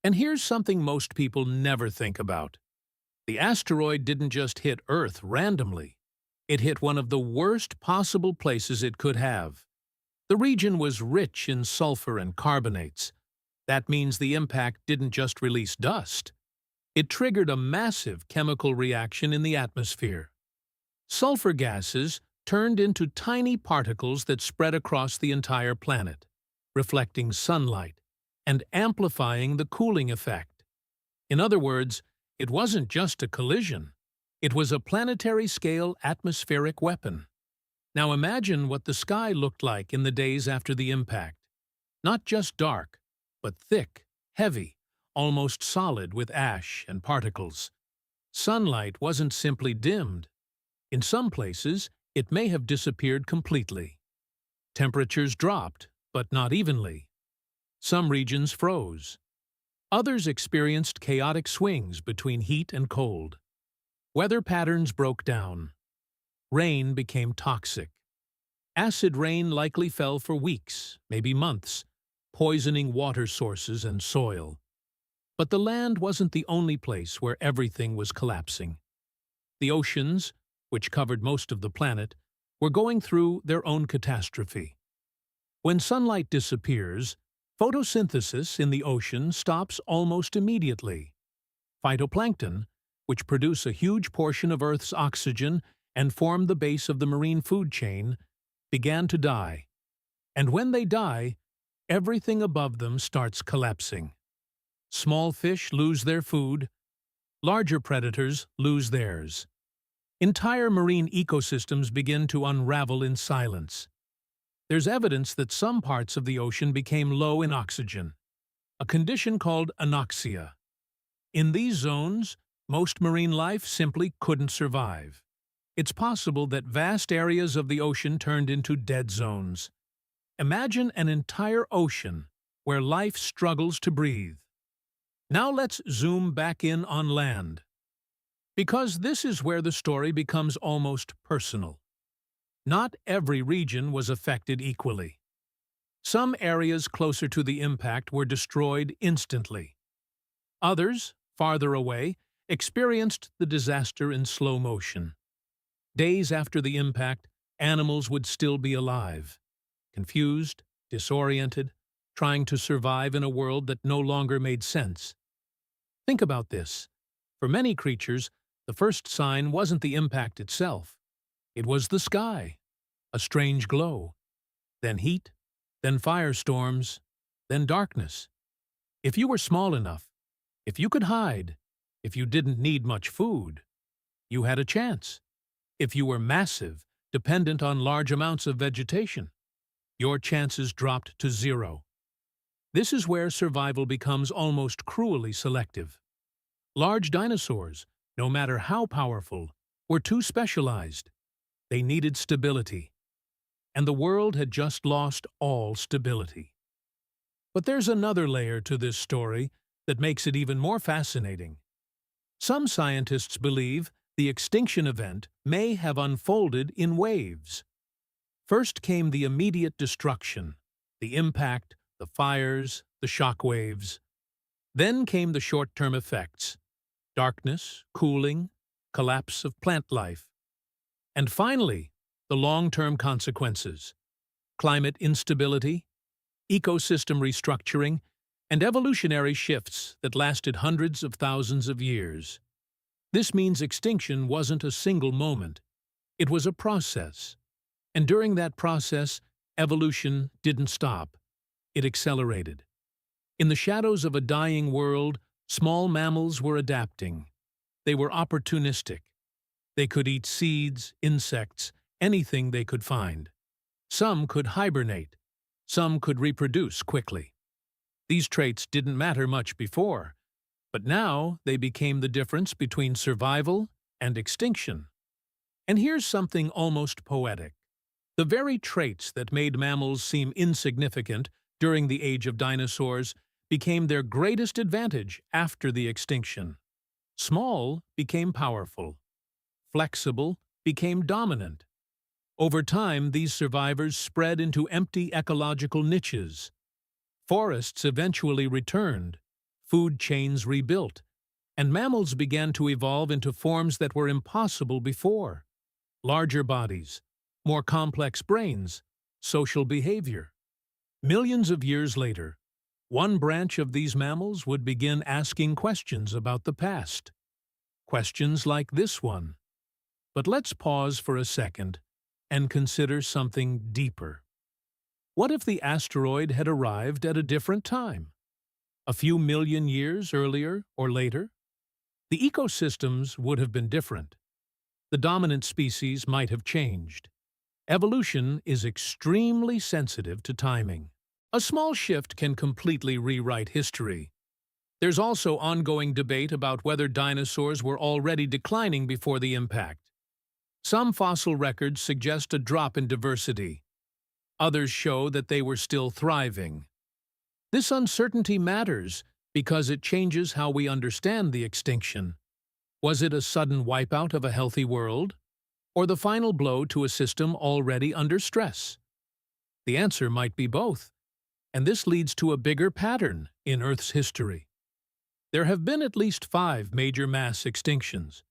And here's something most people never think about. The asteroid didn't just hit Earth randomly. It hit one of the worst possible places it could have. The region was rich in sulfur and carbonates. That means the impact didn't just release dust. It triggered a massive chemical reaction in the atmosphere. Sulfur gases turned into tiny particles that spread across the entire planet, reflecting sunlight and amplifying the cooling effect. In other words, it wasn't just a collision. It was a planetary-scale atmospheric weapon. Now imagine what the sky looked like in the days after the impact. Not just dark, but thick, heavy, almost solid with ash and particles. Sunlight wasn't simply dimmed. In some places, it may have disappeared completely. Temperatures dropped, but not evenly. Some regions froze. Others experienced chaotic swings between heat and cold. Weather patterns broke down. Rain became toxic. Acid rain likely fell for weeks, maybe months, poisoning water sources and soil. But the land wasn't the only place where everything was collapsing. The oceans, which covered most of the planet, were going through their own catastrophe. When sunlight disappears, photosynthesis in the ocean stops almost immediately. Phytoplankton, which produce a huge portion of Earth's oxygen and form the base of the marine food chain, began to die. And when they die, everything above them starts collapsing. Small fish lose their food, larger predators lose theirs. Entire marine ecosystems begin to unravel in silence. There's evidence that some parts of the ocean became low in oxygen, a condition called anoxia. In these zones, most marine life simply couldn't survive. It's possible that vast areas of the ocean turned into dead zones. Imagine an entire ocean where life struggles to breathe. Now let's zoom back in on land, because this is where the story becomes almost personal. Not every region was affected equally. Some areas closer to the impact were destroyed instantly. Others, farther away, experienced the disaster in slow motion. Days after the impact, animals would still be alive, confused, disoriented, trying to survive in a world that no longer made sense. Think about this. For many creatures, the first sign wasn't the impact itself. It was the sky, a strange glow, then heat, then firestorms, then darkness. If you were small enough, if you could hide, if you didn't need much food, you had a chance. If you were massive, dependent on large amounts of vegetation, your chances dropped to zero. This is where survival becomes almost cruelly selective. Large dinosaurs, no matter how powerful, were too specialized. They needed stability. And the world had just lost all stability. But there's another layer to this story that makes it even more fascinating. Some scientists believe the extinction event may have unfolded in waves. First came the immediate destruction, the impact, the fires, the shock waves. Then came the short-term effects, darkness, cooling, collapse of plant life. And finally, the long-term consequences, climate instability, ecosystem restructuring, and evolutionary shifts that lasted hundreds of thousands of years. This means extinction wasn't a single moment. It was a process. And during that process, evolution didn't stop. It accelerated. In the shadows of a dying world, small mammals were adapting. They were opportunistic. They could eat seeds, insects, anything they could find. Some could hibernate. Some could reproduce quickly. These traits didn't matter much before, but now they became the difference between survival and extinction. And here's something almost poetic. The very traits that made mammals seem insignificant during the age of dinosaurs became their greatest advantage after the extinction. Small became powerful. Flexible became dominant. Over time, these survivors spread into empty ecological niches. Forests eventually returned. food chains rebuilt, and mammals began to evolve into forms that were impossible before. Larger bodies, more complex brains, social behavior. Millions of years later, one branch of these mammals would begin asking questions about the past. Questions like this one. But let's pause for a second and consider something deeper. What if the asteroid had arrived at a different time? A few million years earlier or later? The ecosystems would have been different. The dominant species might have changed. Evolution is extremely sensitive to timing. A small shift can completely rewrite history. There's also ongoing debate about whether dinosaurs were already declining before the impact. Some fossil records suggest a drop in diversity. Others show that they were still thriving. This uncertainty matters because it changes how we understand the extinction. Was it a sudden wipeout of a healthy world, or the final blow to a system already under stress? The answer might be both, and this leads to a bigger pattern in Earth's history. There have been at least 5 major mass extinctions.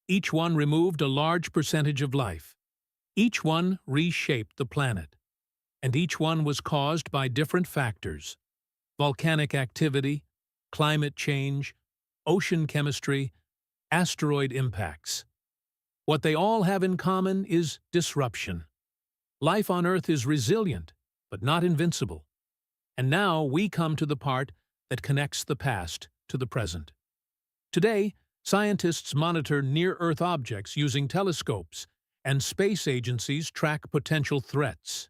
Each one removed a large percentage of life. Each one reshaped the planet. And each one was caused by different factors: volcanic activity, climate change, ocean chemistry, asteroid impacts. What they all have in common is disruption. Life on Earth is resilient, but not invincible. And now we come to the part that connects the past to the present. Today, scientists monitor near-Earth objects using telescopes, and space agencies track potential threats.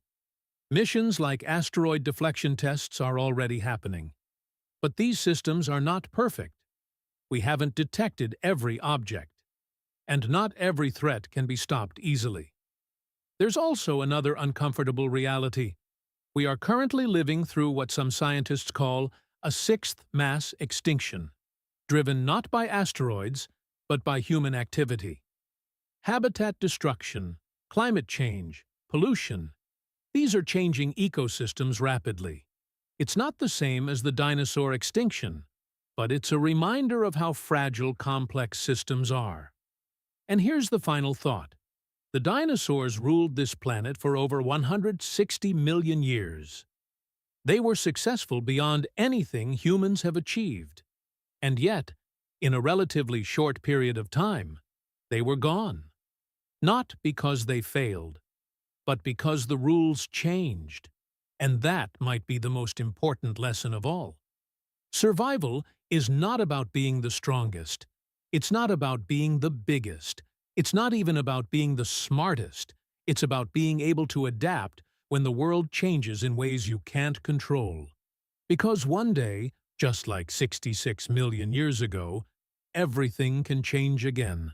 Missions like asteroid deflection tests are already happening. But these systems are not perfect. We haven't detected every object, and not every threat can be stopped easily. There's also another uncomfortable reality. We are currently living through what some scientists call a 6th mass extinction, driven not by asteroids, but by human activity. Habitat destruction, climate change, pollution. These are changing ecosystems rapidly. It's not the same as the dinosaur extinction, but it's a reminder of how fragile complex systems are. And here's the final thought. The dinosaurs ruled this planet for over 160 million years. They were successful beyond anything humans have achieved. And yet, in a relatively short period of time, they were gone. Not because they failed, but because the rules changed. And that might be the most important lesson of all. Survival is not about being the strongest. It's not about being the biggest. It's not even about being the smartest. It's about being able to adapt when the world changes in ways you can't control. Because one day, just like 66 million years ago, everything can change again.